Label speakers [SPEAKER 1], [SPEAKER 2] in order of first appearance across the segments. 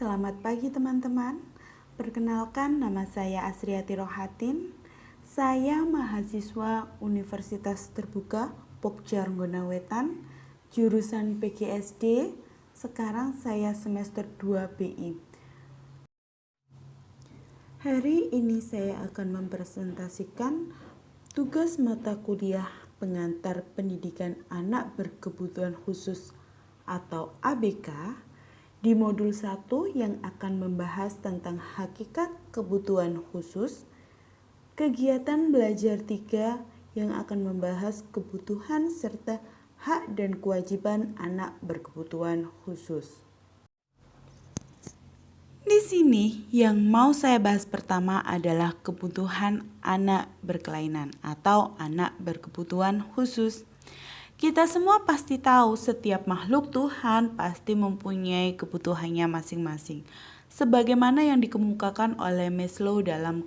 [SPEAKER 1] Selamat pagi teman-teman. Perkenalkan, nama saya Asriati Rohatin. Saya mahasiswa Universitas Terbuka Pokja Wetan, jurusan PGSD. Sekarang saya semester 2 BI. Hari ini saya akan mempresentasikan tugas mata kuliah pengantar pendidikan anak berkebutuhan khusus atau ABK di modul 1 yang akan membahas tentang hakikat kebutuhan khusus, kegiatan belajar 3 yang akan membahas kebutuhan serta hak dan kewajiban anak berkebutuhan khusus. Di sini yang mau saya bahas pertama adalah kebutuhan anak berkelainan atau anak berkebutuhan khusus. Kita semua pasti tahu setiap makhluk Tuhan pasti mempunyai kebutuhannya masing-masing. Sebagaimana yang dikemukakan oleh Maslow dalam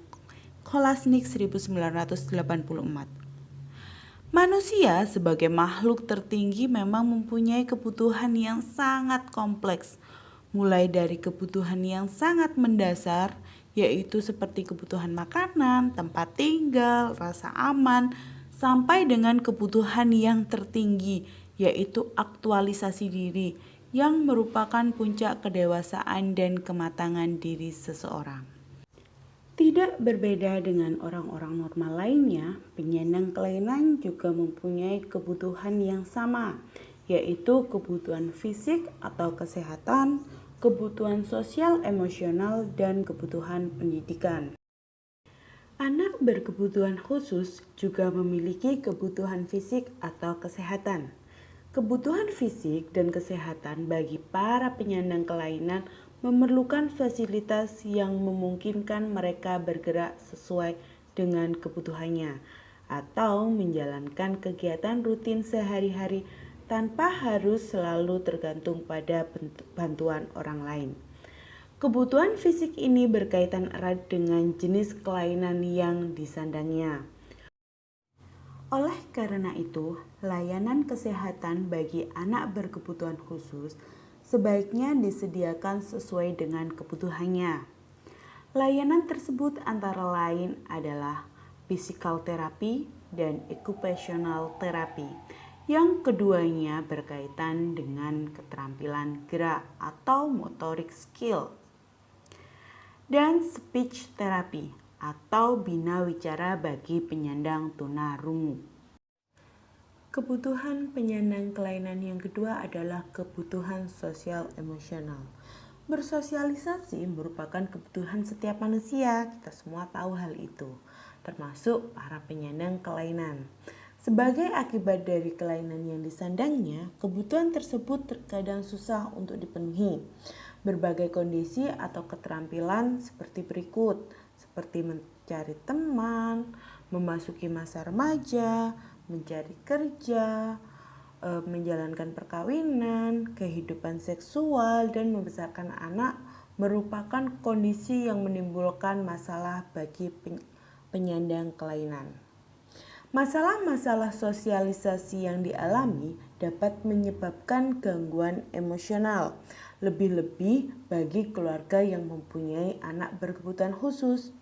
[SPEAKER 1] Kolasnik 1984. Manusia sebagai makhluk tertinggi memang mempunyai kebutuhan yang sangat kompleks. Mulai dari kebutuhan yang sangat mendasar, yaitu seperti kebutuhan makanan, tempat tinggal, rasa aman, sampai dengan kebutuhan yang tertinggi, yaitu aktualisasi diri, yang merupakan puncak kedewasaan dan kematangan diri seseorang. Tidak berbeda dengan orang-orang normal lainnya, penyandang kelainan juga mempunyai kebutuhan yang sama, yaitu kebutuhan fisik atau kesehatan, kebutuhan sosial emosional, dan kebutuhan pendidikan. Anak berkebutuhan khusus juga memiliki kebutuhan fisik atau kesehatan. Kebutuhan fisik dan kesehatan bagi para penyandang kelainan memerlukan fasilitas yang memungkinkan mereka bergerak sesuai dengan kebutuhannya atau menjalankan kegiatan rutin sehari-hari tanpa harus selalu tergantung pada bantuan orang lain. Kebutuhan fisik ini berkaitan erat dengan jenis kelainan yang disandangnya. Oleh karena itu, layanan kesehatan bagi anak berkebutuhan khusus sebaiknya disediakan sesuai dengan kebutuhannya. Layanan tersebut antara lain adalah physical therapy dan occupational therapy. Yang keduanya berkaitan dengan keterampilan gerak atau motorik skill. Dan speech therapy atau bina wicara bagi penyandang tunarungu. Kebutuhan penyandang kelainan yang kedua adalah kebutuhan sosial emosional. Bersosialisasi merupakan kebutuhan setiap manusia, kita semua tahu hal itu, termasuk para penyandang kelainan. Sebagai akibat dari kelainan yang disandangnya, kebutuhan tersebut terkadang susah untuk dipenuhi. Berbagai kondisi atau keterampilan seperti berikut, seperti mencari teman, memasuki masa remaja, mencari kerja, menjalankan perkawinan, kehidupan seksual, dan membesarkan anak merupakan kondisi yang menimbulkan masalah bagi penyandang kelainan. Masalah-masalah sosialisasi yang dialami dapat menyebabkan gangguan emosional, lebih-lebih bagi keluarga yang mempunyai anak berkebutuhan khusus.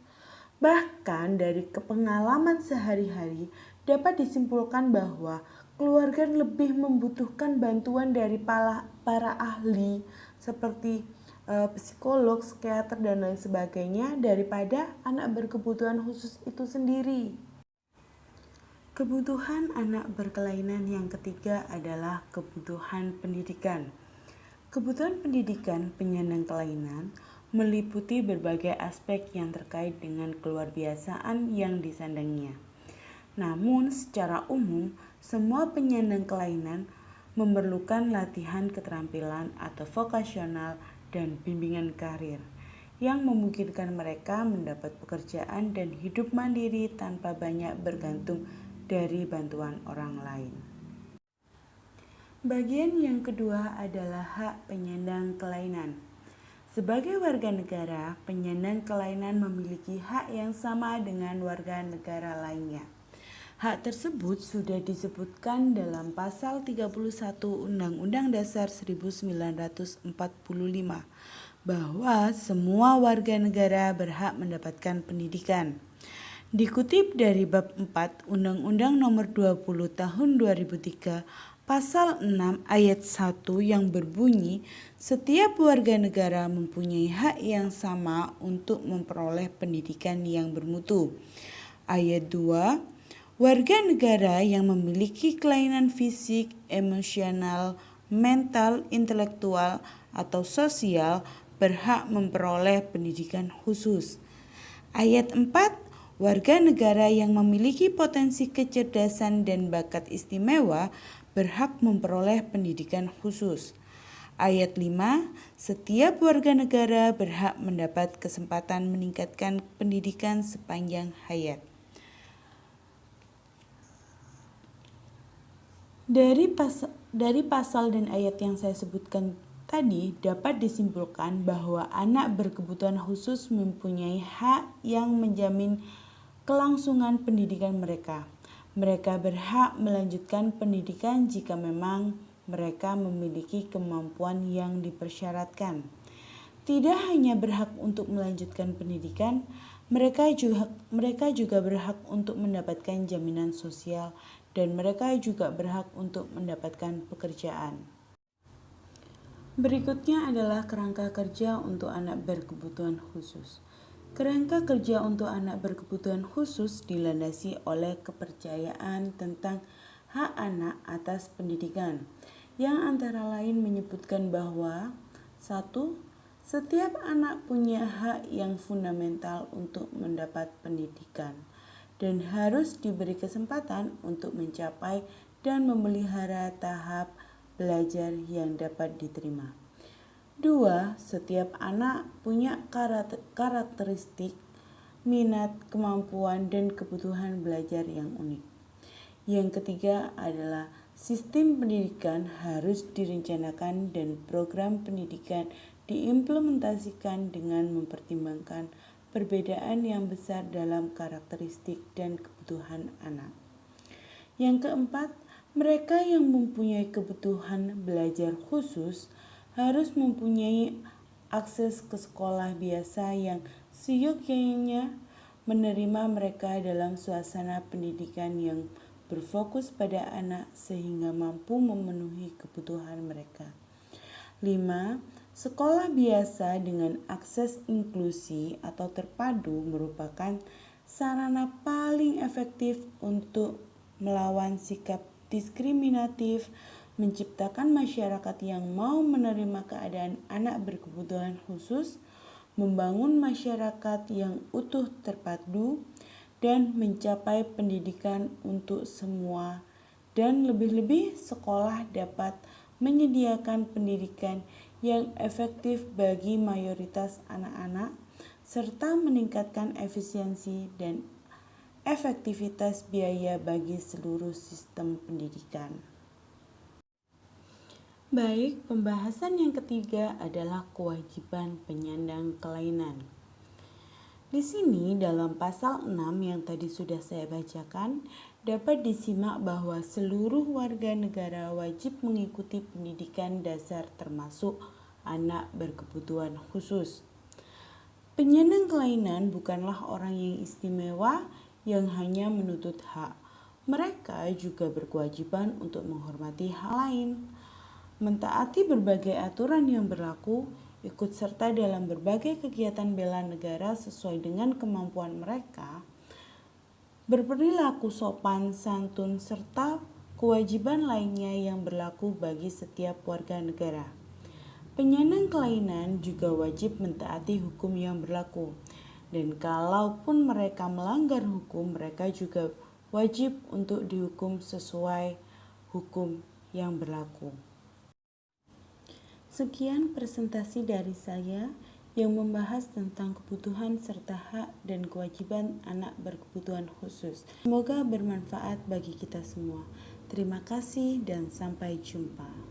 [SPEAKER 1] Bahkan dari pengalaman sehari-hari dapat disimpulkan bahwa keluarga lebih membutuhkan bantuan dari para ahli seperti psikolog, psikiater, dan lain sebagainya daripada anak berkebutuhan khusus itu sendiri. Kebutuhan anak berkelainan yang ketiga adalah kebutuhan pendidikan. Kebutuhan pendidikan penyandang kelainan meliputi berbagai aspek yang terkait dengan keluarbiasaan yang disandangnya. Namun, secara umum, semua penyandang kelainan memerlukan latihan keterampilan atau vokasional dan bimbingan karir yang memungkinkan mereka mendapat pekerjaan dan hidup mandiri tanpa banyak bergantung dari bantuan orang lain. Bagian yang kedua adalah hak penyandang kelainan. Sebagai warga negara, penyandang kelainan memiliki hak yang sama dengan warga negara lainnya. Hak tersebut sudah disebutkan dalam pasal 31 Undang-Undang Dasar 1945 bahwa semua warga negara berhak mendapatkan pendidikan. Dikutip dari bab 4 Undang-Undang Nomor 20 Tahun 2003 Pasal 6 ayat 1 yang berbunyi, setiap warga negara mempunyai hak yang sama untuk memperoleh pendidikan yang bermutu. Ayat 2, warga negara yang memiliki kelainan fisik, emosional, mental, intelektual, atau sosial berhak memperoleh pendidikan khusus. Ayat 4, warga negara yang memiliki potensi kecerdasan dan bakat istimewa berhak memperoleh pendidikan khusus. Ayat 5, setiap warga negara berhak mendapat kesempatan meningkatkan pendidikan sepanjang hayat. Dari pasal dan ayat yang saya sebutkan tadi dapat disimpulkan bahwa anak berkebutuhan khusus mempunyai hak yang menjamin kelangsungan pendidikan mereka. Mereka berhak melanjutkan pendidikan jika memang mereka memiliki kemampuan yang dipersyaratkan. Tidak hanya berhak untuk melanjutkan pendidikan, mereka juga berhak untuk mendapatkan jaminan sosial dan mereka juga berhak untuk mendapatkan pekerjaan. Berikutnya adalah kerangka kerja untuk anak berkebutuhan khusus. Kerangka kerja untuk anak berkebutuhan khusus dilandasi oleh kepercayaan tentang hak anak atas pendidikan, yang antara lain menyebutkan bahwa 1. Setiap anak punya hak yang fundamental untuk mendapat pendidikan dan harus diberi kesempatan untuk mencapai dan memelihara tahap belajar yang dapat diterima. 2. Setiap anak punya karakteristik, minat, kemampuan, dan kebutuhan belajar yang unik. Yang ketiga adalah sistem pendidikan harus direncanakan dan program pendidikan diimplementasikan dengan mempertimbangkan perbedaan yang besar dalam karakteristik dan kebutuhan anak. Yang keempat, mereka yang mempunyai kebutuhan belajar khusus harus mempunyai akses ke sekolah biasa yang seyogyanya menerima mereka dalam suasana pendidikan yang berfokus pada anak sehingga mampu memenuhi kebutuhan mereka. 5. Sekolah biasa dengan akses inklusi atau terpadu merupakan sarana paling efektif untuk melawan sikap diskriminatif, menciptakan masyarakat yang mau menerima keadaan anak berkebutuhan khusus, membangun masyarakat yang utuh terpadu, dan mencapai pendidikan untuk semua. Dan lebih-lebih sekolah dapat menyediakan pendidikan yang efektif bagi mayoritas anak-anak, serta meningkatkan efisiensi dan efektivitas biaya bagi seluruh sistem pendidikan. Baik, pembahasan yang ketiga adalah kewajiban penyandang kelainan. Di sini dalam pasal 6 yang tadi sudah saya bacakan, dapat disimak bahwa seluruh warga negara wajib mengikuti pendidikan dasar termasuk anak berkebutuhan khusus. Penyandang kelainan bukanlah orang yang istimewa yang hanya menuntut hak. Mereka juga berkewajiban untuk menghormati hak lain, mentaati berbagai aturan yang berlaku, ikut serta dalam berbagai kegiatan bela negara sesuai dengan kemampuan mereka, berperilaku sopan, santun, serta kewajiban lainnya yang berlaku bagi setiap warga negara. Penyandang kelainan juga wajib mentaati hukum yang berlaku, dan kalaupun mereka melanggar hukum, mereka juga wajib untuk dihukum sesuai hukum yang berlaku. Sekian presentasi dari saya yang membahas tentang kebutuhan serta hak dan kewajiban anak berkebutuhan khusus. Semoga bermanfaat bagi kita semua. Terima kasih dan sampai jumpa.